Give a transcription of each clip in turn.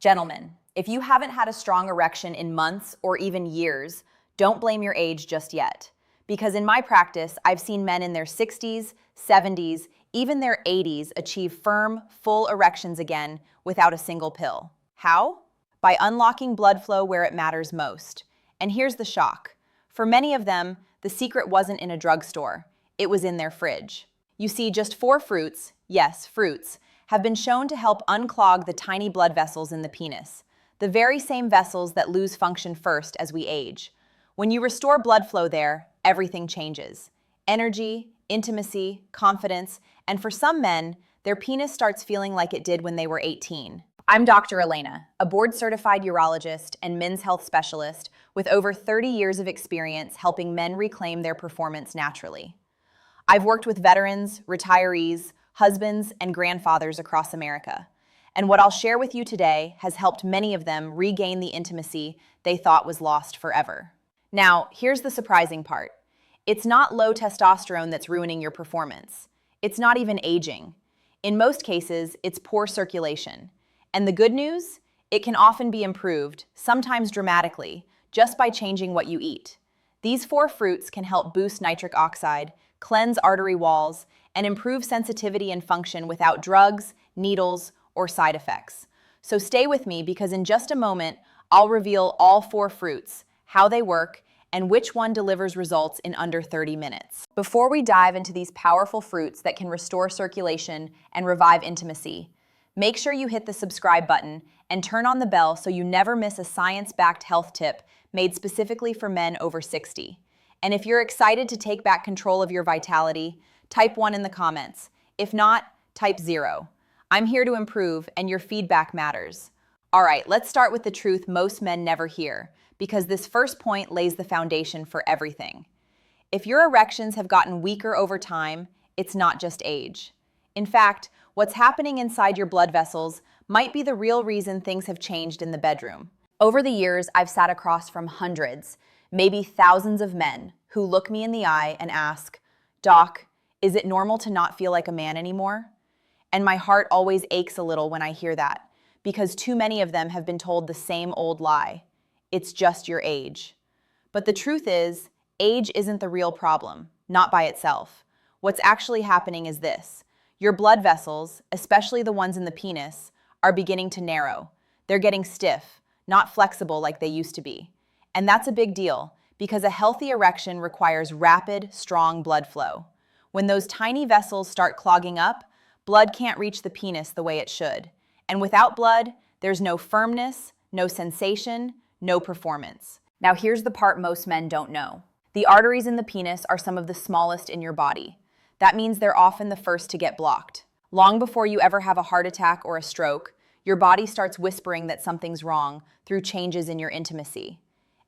Gentlemen, if you haven't had a strong erection in months or even years, don't blame your age just yet. Because in my practice, I've seen men in their 60s, 70s, even their 80s achieve firm, full erections again without a single pill. How? By unlocking blood flow where it matters most. And here's the shock. For many of them, the secret wasn't in a drugstore. It was in their fridge. You see, just 4 fruits, yes, fruits, have been shown to help unclog the tiny blood vessels in the penis, the very same vessels that lose function first as we age. When you restore blood flow there, everything changes. Energy, intimacy, confidence, and for some men, their penis starts feeling like it did when they were 18. I'm Dr. Elena, a board-certified urologist and men's health specialist with over 30 years of experience helping men reclaim their performance naturally. I've worked with veterans, retirees, husbands, and grandfathers across America. And what I'll share with you today has helped many of them regain the intimacy they thought was lost forever. Now, here's the surprising part. It's not low testosterone that's ruining your performance. It's not even aging. In most cases, it's poor circulation. And the good news? It can often be improved, sometimes dramatically, just by changing what you eat. These 4 fruits can help boost nitric oxide, cleanse artery walls, and improve sensitivity and function without drugs, needles, or side effects. So stay with me because in just a moment, I'll reveal all 4 fruits, how they work, and which one delivers results in under 30 minutes. Before we dive into these powerful fruits that can restore circulation and revive intimacy, make sure you hit the subscribe button and turn on the bell so you never miss a science-backed health tip made specifically for men over 60. And if you're excited to take back control of your vitality, type 1 in the comments. If not, type 0. I'm here to improve, and your feedback matters. All right, let's start with the truth most men never hear, because this first point lays the foundation for everything. If your erections have gotten weaker over time, it's not just age. In fact, what's happening inside your blood vessels might be the real reason things have changed in the bedroom. Over the years, I've sat across from hundreds, maybe thousands of men who look me in the eye and ask, "Doc, is it normal to not feel like a man anymore?" And my heart always aches a little when I hear that, because too many of them have been told the same old lie. It's just your age. But the truth is, age isn't the real problem, not by itself. What's actually happening is this. Your blood vessels, especially the ones in the penis, are beginning to narrow. They're getting stiff, not flexible like they used to be. And that's a big deal, because a healthy erection requires rapid, strong blood flow. When those tiny vessels start clogging up, blood can't reach the penis the way it should. And without blood, there's no firmness, no sensation, no performance. Now here's the part most men don't know. The arteries in the penis are some of the smallest in your body. That means they're often the first to get blocked. Long before you ever have a heart attack or a stroke, your body starts whispering that something's wrong through changes in your intimacy.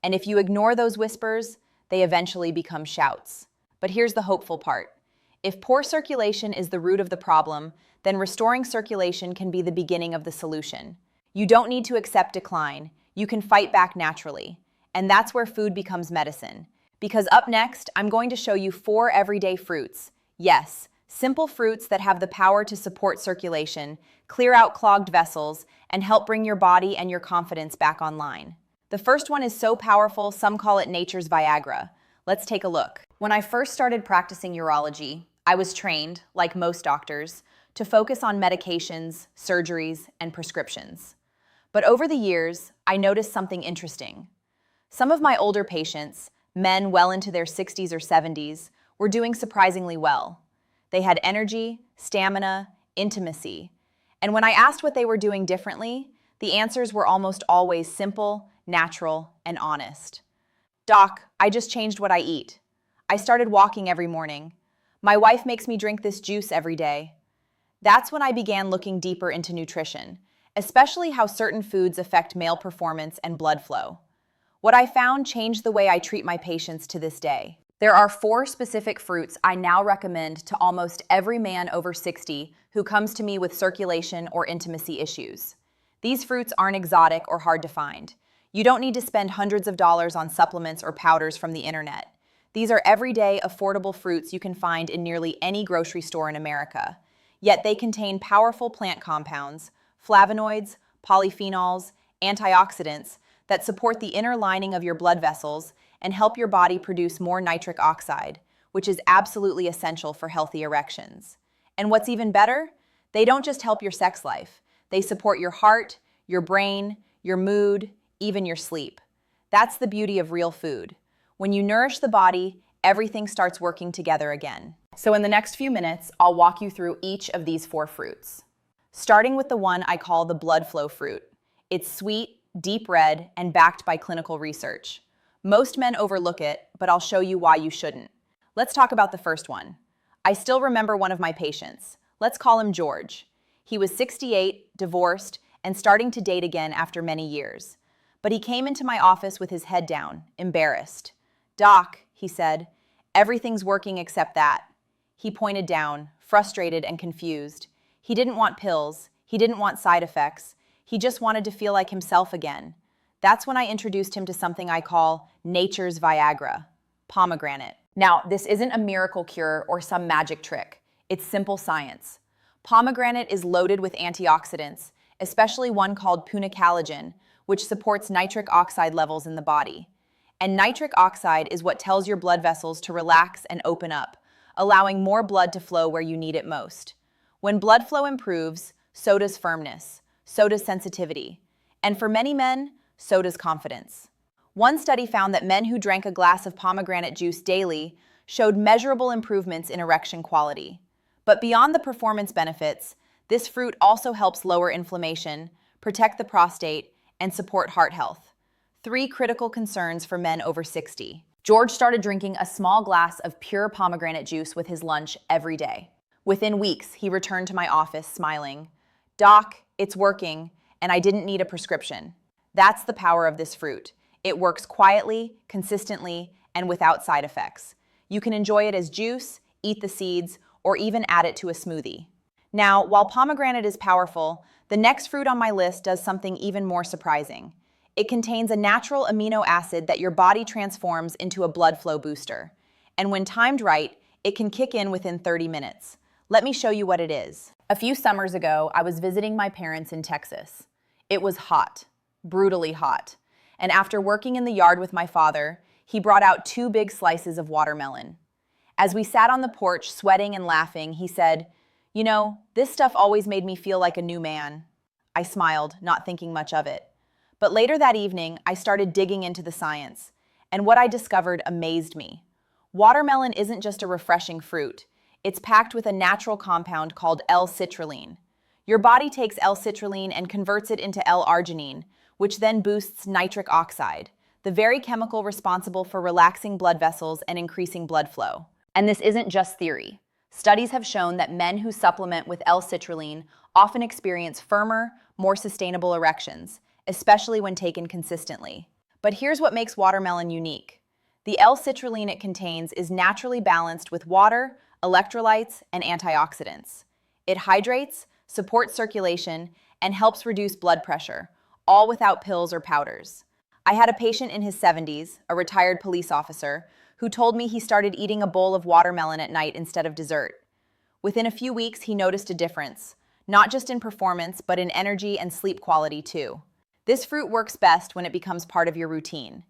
And if you ignore those whispers, they eventually become shouts. But here's the hopeful part. If poor circulation is the root of the problem, then restoring circulation can be the beginning of the solution. You don't need to accept decline. You can fight back naturally. And that's where food becomes medicine. Because up next, I'm going to show you 4 everyday fruits. Yes, simple fruits that have the power to support circulation, clear out clogged vessels, and help bring your body and your confidence back online. The first one is so powerful, some call it nature's Viagra. Let's take a look. When I first started practicing urology, I was trained, like most doctors, to focus on medications, surgeries, and prescriptions. But over the years, I noticed something interesting. Some of my older patients, men well into their 60s or 70s, were doing surprisingly well. They had energy, stamina, intimacy. And when I asked what they were doing differently, the answers were almost always simple, natural, and honest. "Doc, I just changed what I eat. I started walking every morning. My wife makes me drink this juice every day." That's when I began looking deeper into nutrition, especially how certain foods affect male performance and blood flow. What I found changed the way I treat my patients to this day. There are 4 specific fruits I now recommend to almost every man over 60 who comes to me with circulation or intimacy issues. These fruits aren't exotic or hard to find. You don't need to spend hundreds of dollars on supplements or powders from the internet. These are everyday, affordable fruits you can find in nearly any grocery store in America. Yet they contain powerful plant compounds, flavonoids, polyphenols, antioxidants that support the inner lining of your blood vessels and help your body produce more nitric oxide, which is absolutely essential for healthy erections. And what's even better? They don't just help your sex life. They support your heart, your brain, your mood, even your sleep. That's the beauty of real food. When you nourish the body, everything starts working together again. So in the next few minutes, I'll walk you through each of these 4 fruits. Starting with the one I call the blood flow fruit. It's sweet, deep red, and backed by clinical research. Most men overlook it, but I'll show you why you shouldn't. Let's talk about the first one. I still remember one of my patients. Let's call him George. He was 68, divorced, and starting to date again after many years. But he came into my office with his head down, embarrassed. "Doc," he said, "everything's working except that." He pointed down, frustrated and confused. He didn't want pills. He didn't want side effects. He just wanted to feel like himself again. That's when I introduced him to something I call nature's Viagra, pomegranate. Now, this isn't a miracle cure or some magic trick. It's simple science. Pomegranate is loaded with antioxidants, especially one called punicalagin, which supports nitric oxide levels in the body. And nitric oxide is what tells your blood vessels to relax and open up, allowing more blood to flow where you need it most. When blood flow improves, so does firmness, so does sensitivity. And for many men, so does confidence. One study found that men who drank a glass of pomegranate juice daily showed measurable improvements in erection quality. But beyond the performance benefits, this fruit also helps lower inflammation, protect the prostate, and support heart health. 3 critical concerns for men over 60. George started drinking a small glass of pure pomegranate juice with his lunch every day. Within weeks, he returned to my office smiling. "Doc, it's working, and I didn't need a prescription." That's the power of this fruit. It works quietly, consistently, and without side effects. You can enjoy it as juice, eat the seeds, or even add it to a smoothie. Now, while pomegranate is powerful, the next fruit on my list does something even more surprising. It contains a natural amino acid that your body transforms into a blood flow booster. And when timed right, it can kick in within 30 minutes. Let me show you what it is. A few summers ago, I was visiting my parents in Texas. It was hot, brutally hot. And after working in the yard with my father, he brought out 2 big slices of watermelon. As we sat on the porch, sweating and laughing, he said, "You know, this stuff always made me feel like a new man." I smiled, not thinking much of it. But later that evening, I started digging into the science, and what I discovered amazed me. Watermelon isn't just a refreshing fruit. It's packed with a natural compound called L-citrulline. Your body takes L-citrulline and converts it into L-arginine, which then boosts nitric oxide, the very chemical responsible for relaxing blood vessels and increasing blood flow. And this isn't just theory. Studies have shown that men who supplement with L-citrulline often experience firmer, more sustainable erections, especially when taken consistently. But here's what makes watermelon unique. The L-citrulline it contains is naturally balanced with water, electrolytes, and antioxidants. It hydrates, supports circulation, and helps reduce blood pressure, all without pills or powders. I had a patient in his 70s, a retired police officer, who told me he started eating a bowl of watermelon at night instead of dessert. Within a few weeks, he noticed a difference, not just in performance, but in energy and sleep quality too. This fruit works best when it becomes part of your routine.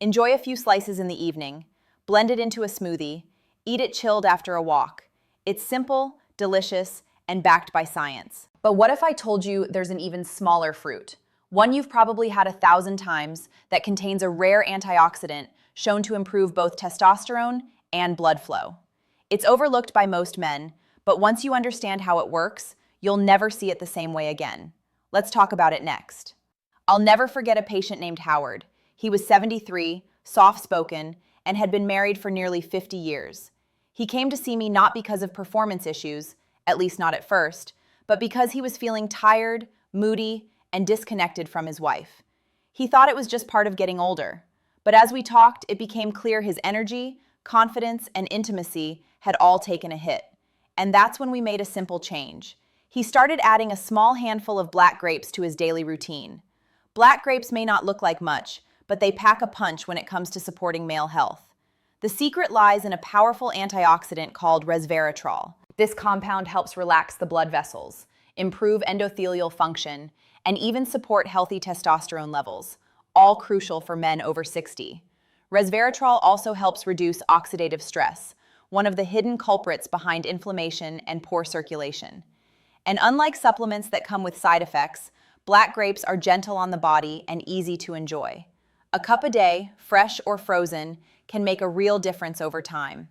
Enjoy a few slices in the evening, blend it into a smoothie, eat it chilled after a walk. It's simple, delicious, and backed by science. But what if I told you there's an even smaller fruit? One you've probably had 1,000 times that contains a rare antioxidant shown to improve both testosterone and blood flow. It's overlooked by most men, but once you understand how it works, you'll never see it the same way again. Let's talk about it next. I'll never forget a patient named Howard. He was 73, soft-spoken, and had been married for nearly 50 years. He came to see me not because of performance issues, at least not at first, but because he was feeling tired, moody, and disconnected from his wife. He thought it was just part of getting older. But as we talked, it became clear his energy, confidence, and intimacy had all taken a hit. And that's when we made a simple change. He started adding a small handful of black grapes to his daily routine. Black grapes may not look like much, but they pack a punch when it comes to supporting male health. The secret lies in a powerful antioxidant called resveratrol. This compound helps relax the blood vessels, improve endothelial function, and even support healthy testosterone levels, all crucial for men over 60. Resveratrol also helps reduce oxidative stress, one of the hidden culprits behind inflammation and poor circulation. And unlike supplements that come with side effects, black grapes are gentle on the body and easy to enjoy. A cup a day, fresh or frozen, can make a real difference over time.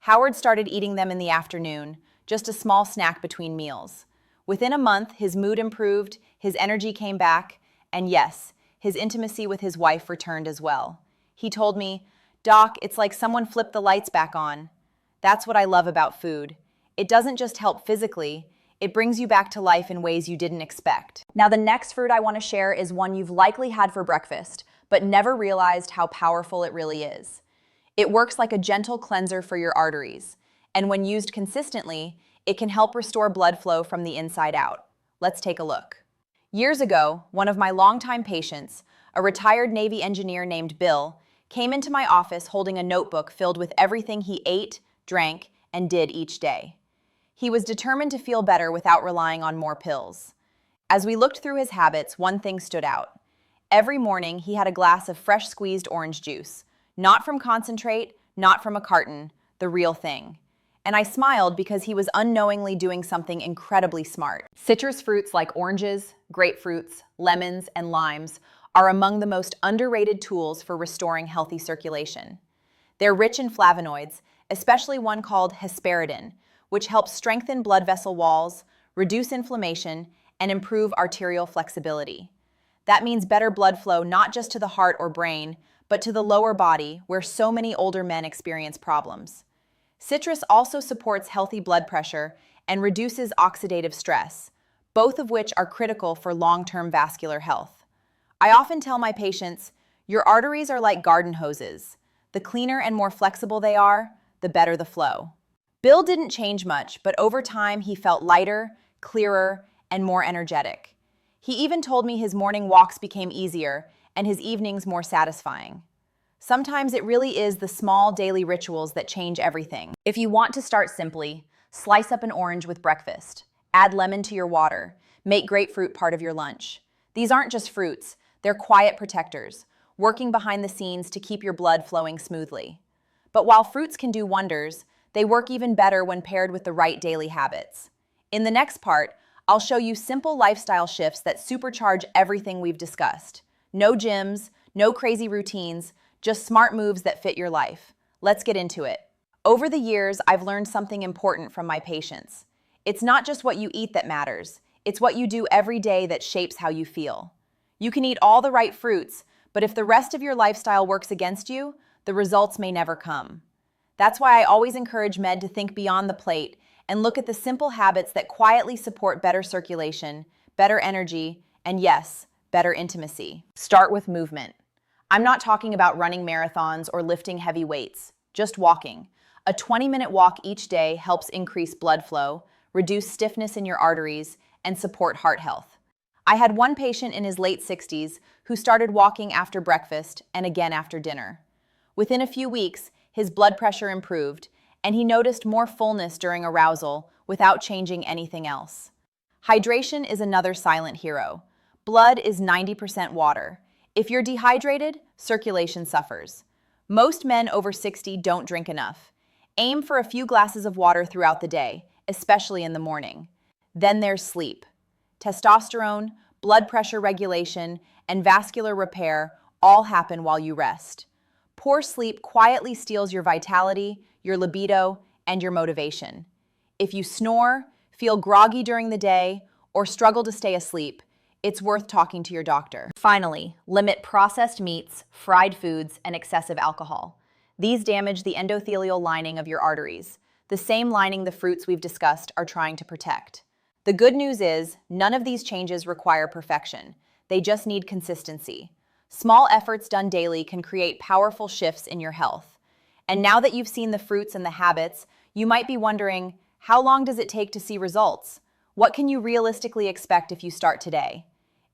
Howard started eating them in the afternoon, just a small snack between meals. Within a month, his mood improved, his energy came back, and yes, his intimacy with his wife returned as well. He told me, "Doc, it's like someone flipped the lights back on." That's what I love about food. It doesn't just help physically, it brings you back to life in ways you didn't expect. Now, the next fruit I want to share is one you've likely had for breakfast, but never realized how powerful it really is. It works like a gentle cleanser for your arteries, and when used consistently, it can help restore blood flow from the inside out. Let's take a look. Years ago, one of my longtime patients, a retired Navy engineer named Bill, came into my office holding a notebook filled with everything he ate, drank, and did each day. He was determined to feel better without relying on more pills. As we looked through his habits, one thing stood out. Every morning, he had a glass of fresh squeezed orange juice, not from concentrate, not from a carton, the real thing. And I smiled because he was unknowingly doing something incredibly smart. Citrus fruits like oranges, grapefruits, lemons, and limes are among the most underrated tools for restoring healthy circulation. They're rich in flavonoids, especially one called hesperidin, which helps strengthen blood vessel walls, reduce inflammation, and improve arterial flexibility. That means better blood flow not just to the heart or brain, but to the lower body, where so many older men experience problems. Citrus also supports healthy blood pressure and reduces oxidative stress, both of which are critical for long-term vascular health. I often tell my patients, your arteries are like garden hoses. The cleaner and more flexible they are, the better the flow. Bill didn't change much, but over time he felt lighter, clearer, and more energetic. He even told me his morning walks became easier and his evenings more satisfying. Sometimes it really is the small daily rituals that change everything. If you want to start simply, slice up an orange with breakfast, add lemon to your water, make grapefruit part of your lunch. These aren't just fruits, they're quiet protectors, working behind the scenes to keep your blood flowing smoothly. But while fruits can do wonders, they work even better when paired with the right daily habits. In the next part, I'll show you simple lifestyle shifts that supercharge everything we've discussed. No gyms, no crazy routines, just smart moves that fit your life. Let's get into it. Over the years, I've learned something important from my patients. It's not just what you eat that matters, it's what you do every day that shapes how you feel. You can eat all the right fruits, but if the rest of your lifestyle works against you, the results may never come. That's why I always encourage men to think beyond the plate and look at the simple habits that quietly support better circulation, better energy, and yes, better intimacy. Start with movement. I'm not talking about running marathons or lifting heavy weights, just walking. A 20-minute walk each day helps increase blood flow, reduce stiffness in your arteries, and support heart health. I had one patient in his late 60s who started walking after breakfast and again after dinner. Within a few weeks, his blood pressure improved, and he noticed more fullness during arousal without changing anything else. Hydration is another silent hero. Blood is 90% water. If you're dehydrated, circulation suffers. Most men over 60 don't drink enough. Aim for a few glasses of water throughout the day, especially in the morning. Then there's sleep. Testosterone, blood pressure regulation, and vascular repair all happen while you rest. Poor sleep quietly steals your vitality, your libido, and your motivation. If you snore, feel groggy during the day, or struggle to stay asleep, it's worth talking to your doctor. Finally, limit processed meats, fried foods, and excessive alcohol. These damage the endothelial lining of your arteries, the same lining the fruits we've discussed are trying to protect. The good news is, none of these changes require perfection. They just need consistency. Small efforts done daily can create powerful shifts in your health. And now that you've seen the fruits and the habits, you might be wondering, how long does it take to see results? What can you realistically expect if you start today?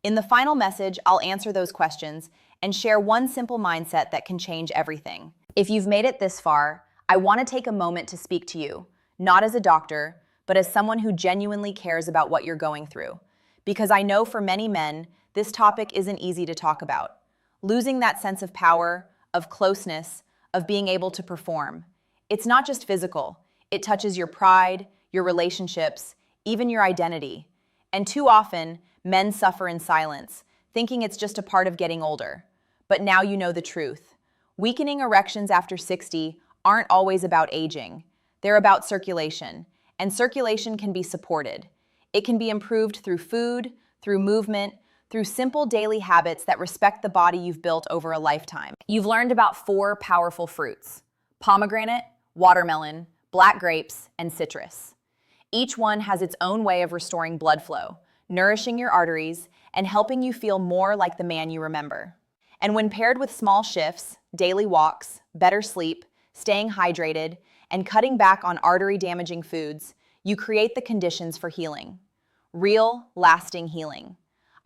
In the final message, I'll answer those questions and share one simple mindset that can change everything. If you've made it this far, I want to take a moment to speak to you, not as a doctor, but as someone who genuinely cares about what you're going through. because I know for many men, this topic isn't easy to talk about. Losing that sense of power, of closeness, of being able to perform. It's not just physical. It touches your pride, your relationships, even your identity. And too often, men suffer in silence, thinking it's just a part of getting older. But now you know the truth. Weakening erections after 60 aren't always about aging. They're about circulation, and circulation can be supported. It can be improved through food, through movement, through simple daily habits that respect the body you've built over a lifetime. You've learned about 4 powerful fruits: pomegranate, watermelon, black grapes, and citrus. Each one has its own way of restoring blood flow, nourishing your arteries, and helping you feel more like the man you remember. And when paired with small shifts, daily walks, better sleep, staying hydrated, and cutting back on artery-damaging foods, you create the conditions for healing. Real, lasting healing.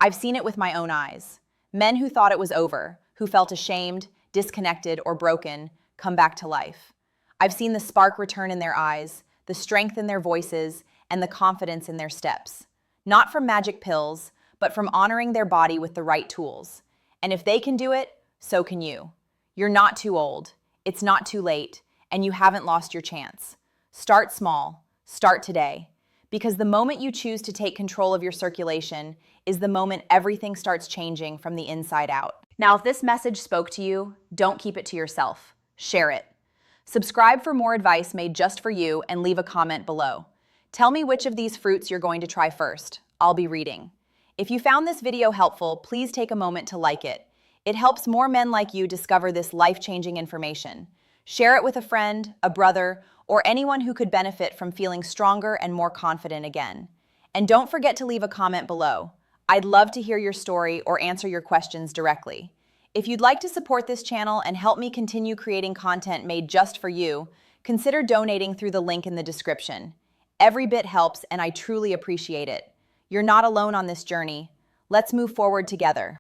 I've seen it with my own eyes. Men who thought it was over, who felt ashamed, disconnected, or broken, come back to life. I've seen the spark return in their eyes, the strength in their voices, and the confidence in their steps. Not from magic pills, but from honoring their body with the right tools. And if they can do it, so can you. You're not too old, it's not too late, and you haven't lost your chance. Start small, start today. Because the moment you choose to take control of your circulation is the moment everything starts changing from the inside out. Now, if this message spoke to you, don't keep it to yourself. Share it. Subscribe for more advice made just for you and leave a comment below. Tell me which of these fruits you're going to try first. I'll be reading. If you found this video helpful, please take a moment to like it. It helps more men like you discover this life-changing information. Share it with a friend, a brother, or anyone who could benefit from feeling stronger and more confident again. And don't forget to leave a comment below. I'd love to hear your story or answer your questions directly. If you'd like to support this channel and help me continue creating content made just for you, consider donating through the link in the description. Every bit helps, and I truly appreciate it. You're not alone on this journey. Let's move forward together.